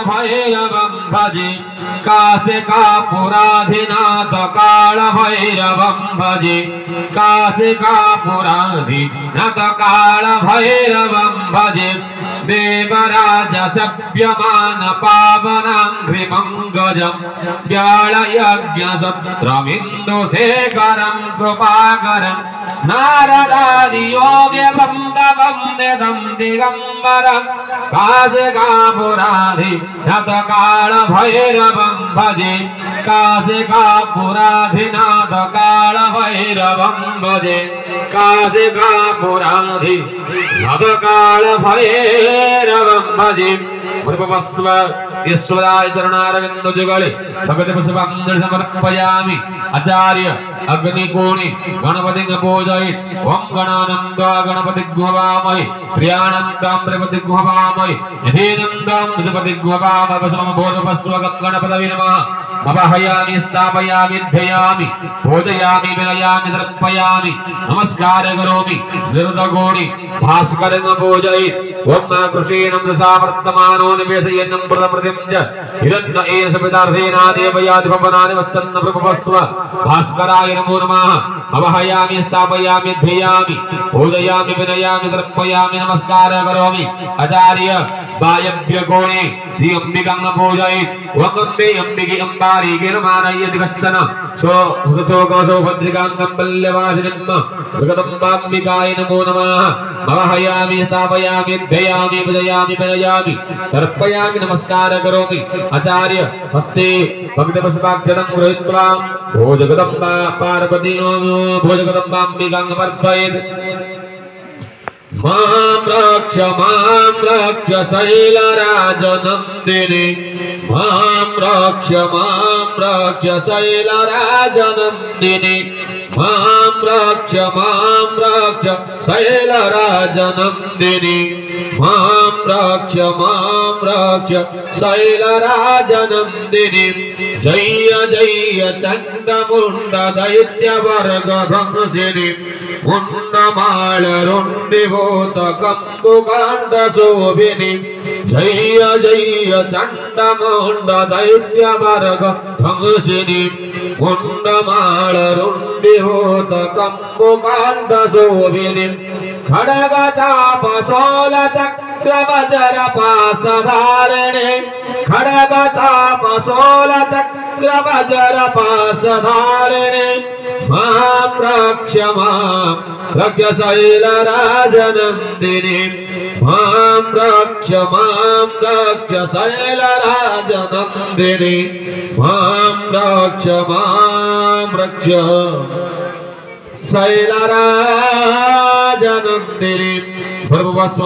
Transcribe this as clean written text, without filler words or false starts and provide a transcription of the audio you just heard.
भैरवं भजे काशिकापुराधिनाथ कालभैरवं भजे काशिकापुराधिनाथ कालभैरवं भजे देवराज सभ्यमान पावनाङ्घ्रिमङ्गजं व्यालयज्ञसत्रमिन्दुशेखरं कृपाकरं नारदादियोगे वन्दवन्दितं दिगम्बरं काशिकापुराधिनाथ कालभैरवं भजे काशिकापुराधिनाथ कालभैरवं भजे काशिकापुराधिनाथ कालभैरवं भजे प्रभवस्व ईश्वराय चरणारविंद जुगले भगवते पुष्पांजलि समर्पयामि आचार्य अग्निकोणे गणपति पूजये ओम गणानंदा गणपति गुहवामहे प्रियानंदं प्रपति गुहवामहे निधीनंदं प्रपति गुहवामहे वसमं भोर्भस्व गणपतये नमः अवहयामि स्थापयामि ध्ययामि पूजयामि विनयामि तर्पयामि नमस्कार करोमि निर्दगोणि भास्करं पूजये ओम कृष्णेन सावर्तमानो निवेशयन्नं प्रथमृतिं च हिरण्य एन सपितार्थेना देवयाति भवनानि वत्सन्न प्रभवस्व भास्कराय नमो नमः अवहयामि स्थापयामि ध्ययामि पूजयामि विनयामि तर्पयामि नमस्कार करोमि आचार्य वायव्य कोणे श्री अंबिकां पूजये ओम अंबिके अंबारी गिरमानयति कश्चन सो सुतोकसो भद्रिकां कम्बल्यवासिनम् जगदम्बाम्बिकाय नमो नमः अवहयामि स्थापयामि ध्ययामि पूजयामि विनयामि तर्पयामि नमस्कार करोमि आचार्य हस्ते भक्तपुष्पाक्षतं गृहीत्वा भोजगदम्बा पार्वती भोजगदम्बाम्बिकां वर्धयेत् मां रक्ष शैलराजनन्दिनी मां रक्ष शैलराजनन्दिनी मां रक्ष शैलराजनन्दिनी मां रक्ष शैलराजनन्दिनी जय जय चण्डमुण्ड दैत्यवर्गभंसिनी मुण्डमालरुण्डिभूत कम्बुकाण्डशोभिनी जय जय चण्डमुण्ड दैत्यवर्गभंसिनी मुण्डमालरुण्डिभूत कम्बुकाण्डशोभिनी खड्गचापशूल चक्रवज्र पाशधारिणे खड्गचापशूल चक्रवज्र पाशधारिणे मां रक्ष शैलराजनन्दिनी मां रक्ष शैलराजनन्दिनी मां रक्ष शैलराजनन्दिनी भर्गवस्व